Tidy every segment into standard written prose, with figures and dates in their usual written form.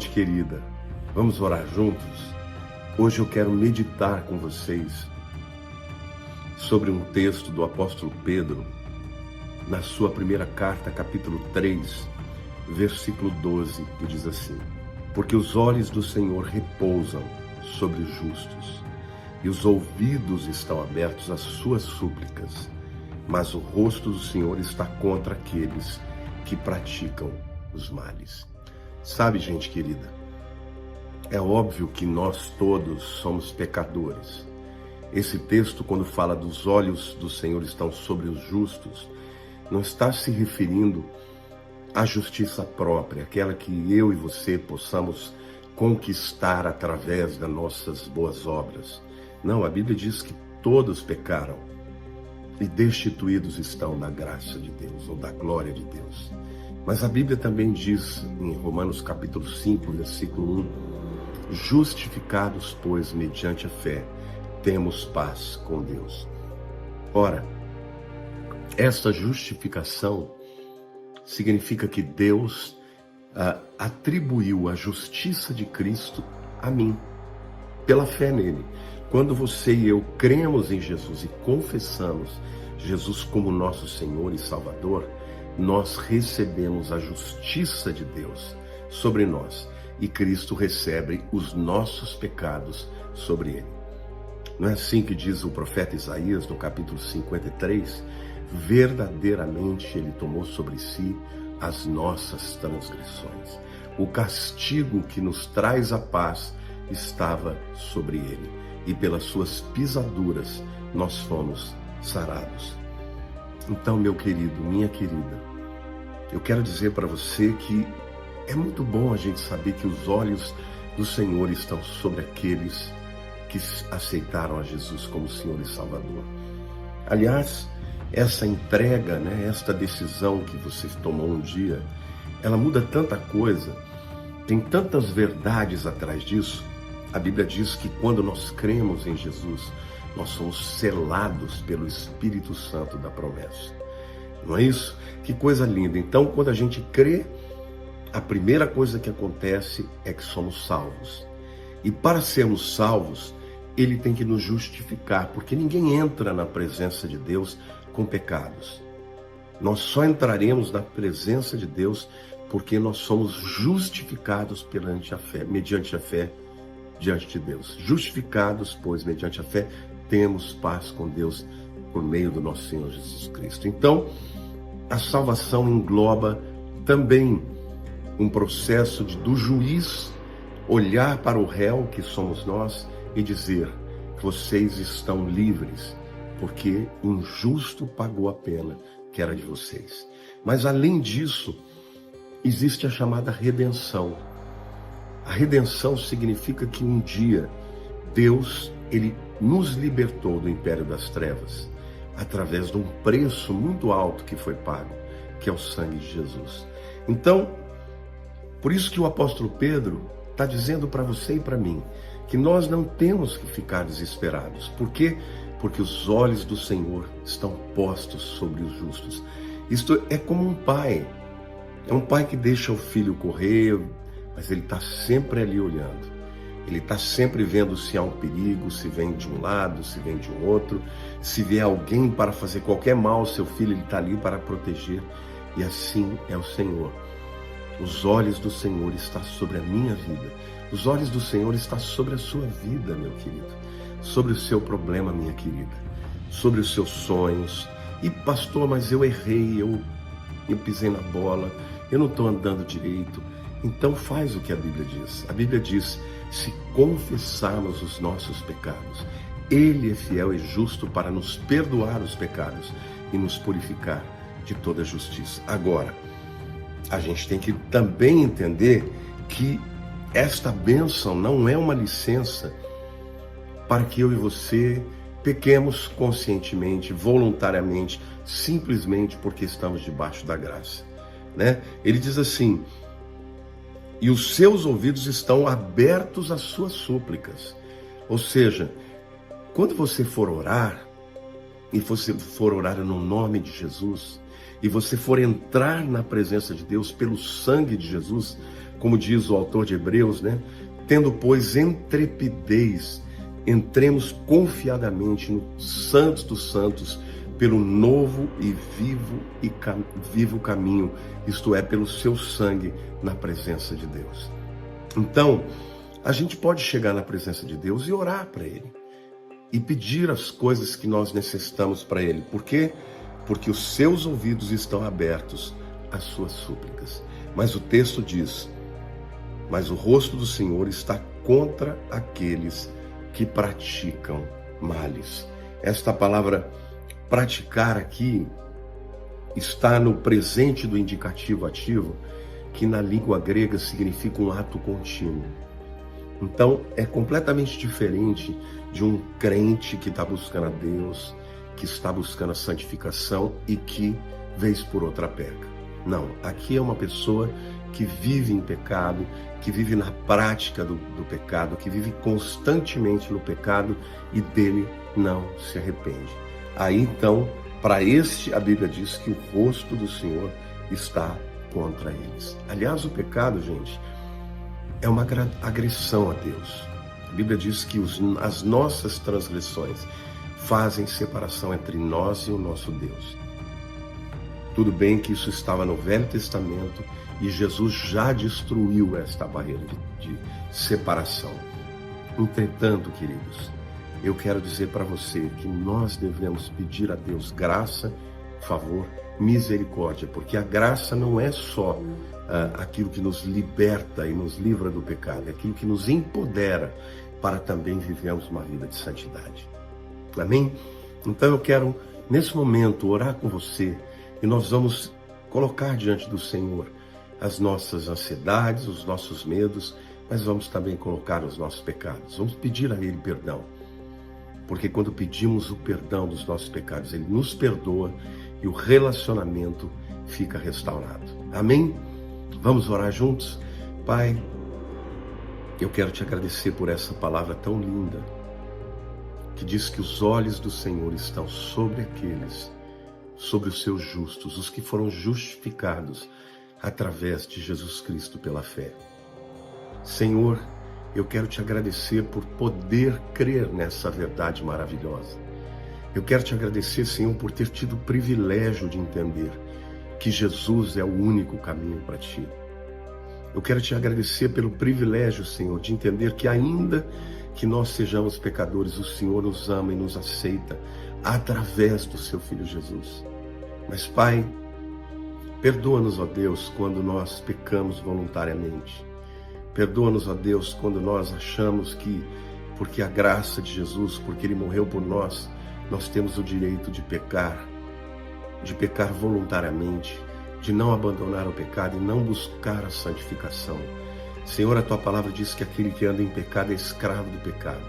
gente querida, vamos orar juntos? Hoje eu quero meditar com vocês sobre um texto do apóstolo Pedro, na sua primeira carta, capítulo 3, versículo 12, que diz assim: porque os olhos do Senhor repousam sobre os justos, e os ouvidos estão abertos às suas súplicas, mas o rosto do Senhor está contra aqueles que praticam os males. Sabe, gente querida, é óbvio que nós todos somos pecadores. Esse texto, quando fala dos olhos do Senhor estão sobre os justos, não está se referindo à justiça própria, aquela que eu e você possamos conquistar através das nossas boas obras. Não, a Bíblia diz que todos pecaram e destituídos estão da graça de Deus, ou da glória de Deus. Mas a Bíblia também diz, em Romanos capítulo 5, versículo 1, justificados, pois, mediante a fé, temos paz com Deus. Ora, esta justificação significa que Deus atribuiu a justiça de Cristo a mim, pela fé nele. Quando você e eu cremos em Jesus e confessamos Jesus como nosso Senhor e Salvador, nós recebemos a justiça de Deus sobre nós e Cristo recebe os nossos pecados sobre ele. Não é assim que diz o profeta Isaías no capítulo 53? Verdadeiramente ele tomou sobre si as nossas transgressões. O castigo que nos traz a paz estava sobre ele, e pelas suas pisaduras nós fomos sarados. Então, meu querido, minha querida, eu quero dizer para você que é muito bom a gente saber que os olhos do Senhor estão sobre aqueles que aceitaram a Jesus como Senhor e Salvador. Aliás, essa entrega, esta decisão que você tomou um dia, ela muda tanta coisa, tem tantas verdades atrás disso. A Bíblia diz que quando nós cremos em Jesus, nós somos selados pelo Espírito Santo da promessa. Não é isso? Que coisa linda. Então, quando a gente crê, a primeira coisa que acontece é que somos salvos. E para sermos salvos, ele tem que nos justificar, porque ninguém entra na presença de Deus com pecados. Nós só entraremos na presença de Deus porque nós somos justificados mediante a fé diante de Deus. Justificados, pois, mediante a fé, temos paz com Deus por meio do nosso Senhor Jesus Cristo. Então, a salvação engloba também um processo do juiz olhar para o réu, que somos nós, e dizer: vocês estão livres, porque um justo pagou a pena que era de vocês. Mas além disso, existe a chamada redenção. A redenção significa que um dia Deus, ele nos libertou do império das trevas através de um preço muito alto que foi pago, que é o sangue de Jesus. Então, por isso que o apóstolo Pedro está dizendo para você e para mim que nós não temos que ficar desesperados. Por quê? Porque os olhos do Senhor estão postos sobre os justos. Isto é como um pai. É um pai que deixa o filho correr, mas ele está sempre ali olhando. Ele está sempre vendo se há um perigo, se vem de um lado, se vem de um outro. Se vier alguém para fazer qualquer mal, seu filho está ali para proteger. E assim é o Senhor. Os olhos do Senhor estão sobre a minha vida. Os olhos do Senhor estão sobre a sua vida, meu querido. Sobre o seu problema, minha querida. Sobre os seus sonhos. E pastor, mas eu errei, eu pisei na bola, eu não estou andando direito. Então faz o que a Bíblia diz. A Bíblia diz: se confessarmos os nossos pecados, Ele é fiel e justo para nos perdoar os pecados e nos purificar de toda justiça. Agora, a gente tem que também entender que esta bênção não é uma licença para que eu e você pequemos conscientemente, voluntariamente, simplesmente porque estamos debaixo da graça. Ele diz assim: e os seus ouvidos estão abertos às suas súplicas. Ou seja, quando você for orar, e você for orar no nome de Jesus, e você for entrar na presença de Deus pelo sangue de Jesus, como diz o autor de Hebreus, né? Tendo, pois, intrepidez, entremos confiadamente no Santos dos Santos, pelo novo e vivo caminho, isto é, pelo seu sangue na presença de Deus. Então, a gente pode chegar na presença de Deus e orar para Ele, e pedir as coisas que nós necessitamos para Ele. Por quê? Porque os seus ouvidos estão abertos às suas súplicas. Mas o texto diz: mas o rosto do Senhor está contra aqueles que praticam males. Esta palavra praticar aqui está no presente do indicativo ativo, que na língua grega significa um ato contínuo. Então, é completamente diferente de um crente que está buscando a Deus, que está buscando a santificação e que, vez por outra, peca. Não, aqui é uma pessoa que vive em pecado, que vive na prática do pecado, que vive constantemente no pecado e dele não se arrepende. Aí então, para este, a Bíblia diz que o rosto do Senhor está contra eles. Aliás, o pecado, gente, é uma agressão a Deus. A Bíblia diz que as nossas transgressões fazem separação entre nós e o nosso Deus. Tudo bem que isso estava no Velho Testamento e Jesus já destruiu esta barreira de separação. Entretanto, queridos, eu quero dizer para você que nós devemos pedir a Deus graça, favor, misericórdia, porque a graça não é só aquilo que nos liberta e nos livra do pecado, é aquilo que nos empodera para também vivermos uma vida de santidade. Amém? Então eu quero, nesse momento, orar com você e nós vamos colocar diante do Senhor as nossas ansiedades, os nossos medos, mas vamos também colocar os nossos pecados. Vamos pedir a Ele perdão, porque quando pedimos o perdão dos nossos pecados, Ele nos perdoa e o relacionamento fica restaurado. Amém? Vamos orar juntos? Pai, eu quero te agradecer por essa palavra tão linda, que diz que os olhos do Senhor estão sobre aqueles, sobre os seus justos, os que foram justificados através de Jesus Cristo pela fé. Senhor, eu quero te agradecer por poder crer nessa verdade maravilhosa. Eu quero te agradecer, Senhor, por ter tido o privilégio de entender que Jesus é o único caminho para ti. Eu quero te agradecer pelo privilégio, Senhor, de entender que ainda que nós sejamos pecadores, o Senhor nos ama e nos aceita através do seu Filho Jesus. Mas, Pai, perdoa-nos, ó Deus, quando nós pecamos voluntariamente. Perdoa-nos, ó Deus, quando nós achamos que, porque a graça de Jesus, porque Ele morreu por nós, nós temos o direito de pecar voluntariamente, de não abandonar o pecado e não buscar a santificação. Senhor, a Tua palavra diz que aquele que anda em pecado é escravo do pecado.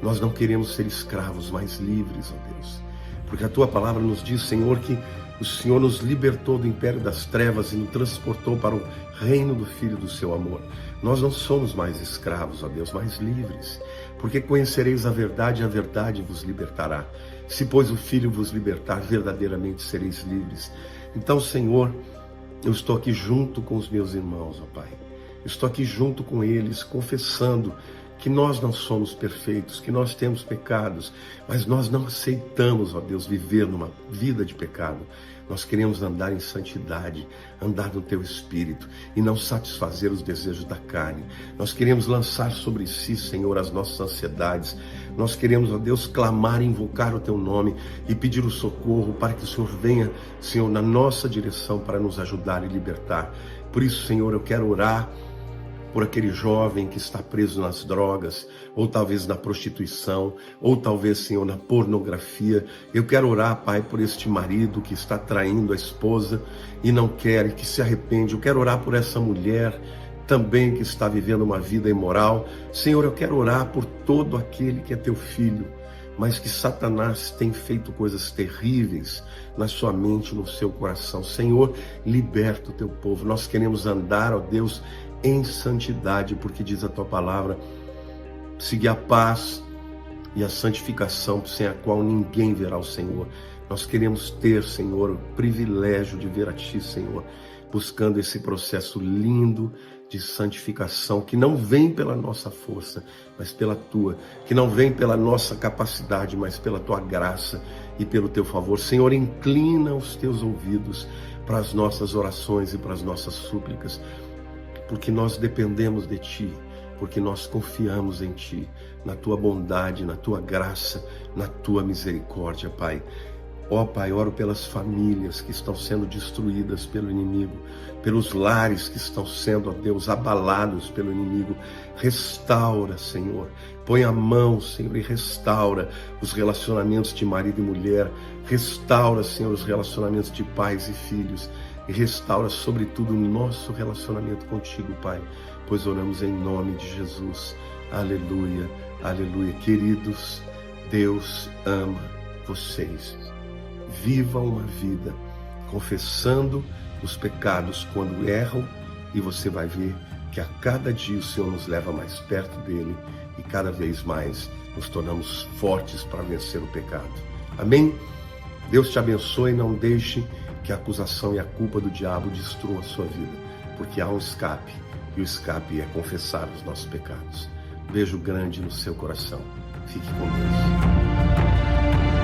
Nós não queremos ser escravos, mas livres, ó Deus. Porque a Tua palavra nos diz, Senhor, que o Senhor nos libertou do império das trevas e nos transportou para o reino do Filho do Seu amor. Nós não somos mais escravos, ó Deus, mas livres. Porque conhecereis a verdade vos libertará. Se, pois, o Filho vos libertar, verdadeiramente sereis livres. Então, Senhor, eu estou aqui junto com os meus irmãos, ó Pai. Eu estou aqui junto com eles, confessando que nós não somos perfeitos, que nós temos pecados, mas nós não aceitamos, ó Deus, viver numa vida de pecado. Nós queremos andar em santidade, andar no Teu Espírito e não satisfazer os desejos da carne. Nós queremos lançar sobre si, Senhor, as nossas ansiedades. Nós queremos, ó Deus, clamar e invocar o Teu nome e pedir o socorro para que o Senhor venha, Senhor, na nossa direção para nos ajudar e libertar. Por isso, Senhor, eu quero orar por aquele jovem que está preso nas drogas, ou talvez na prostituição, ou talvez, Senhor, na pornografia. Eu quero orar, Pai, por este marido que está traindo a esposa e não quer, e que se arrepende. Eu quero orar por essa mulher também que está vivendo uma vida imoral. Senhor, eu quero orar por todo aquele que é Teu filho, mas que Satanás tem feito coisas terríveis na sua mente, no seu coração. Senhor, liberta o Teu povo. Nós queremos andar, ó Deus, em santidade, porque diz a Tua palavra, seguir a paz e a santificação sem a qual ninguém verá o Senhor. Nós queremos ter, Senhor, o privilégio de ver a Ti, Senhor, buscando esse processo lindo de santificação, que não vem pela nossa força, mas pela Tua, que não vem pela nossa capacidade, mas pela Tua graça e pelo Teu favor. Senhor, inclina os Teus ouvidos para as nossas orações e para as nossas súplicas, porque nós dependemos de Ti, porque nós confiamos em Ti, na Tua bondade, na Tua graça, na Tua misericórdia, Pai. Ó Pai, oro pelas famílias que estão sendo destruídas pelo inimigo, pelos lares que estão sendo, ó Deus, abalados pelo inimigo. Restaura, Senhor. Põe a mão, Senhor, e restaura os relacionamentos de marido e mulher. Restaura, Senhor, os relacionamentos de pais e filhos. E restaura, sobretudo, o nosso relacionamento contigo, Pai, pois oramos em nome de Jesus. Aleluia, aleluia. Queridos, Deus ama vocês. Viva uma vida confessando os pecados quando erram, e você vai ver que a cada dia o Senhor nos leva mais perto dele e cada vez mais nos tornamos fortes para vencer o pecado. Amém? Deus te abençoe. Não deixe que a acusação e a culpa do diabo destruam a sua vida, porque há um escape, e o escape é confessar os nossos pecados. Beijo grande no seu coração. Fique com Deus.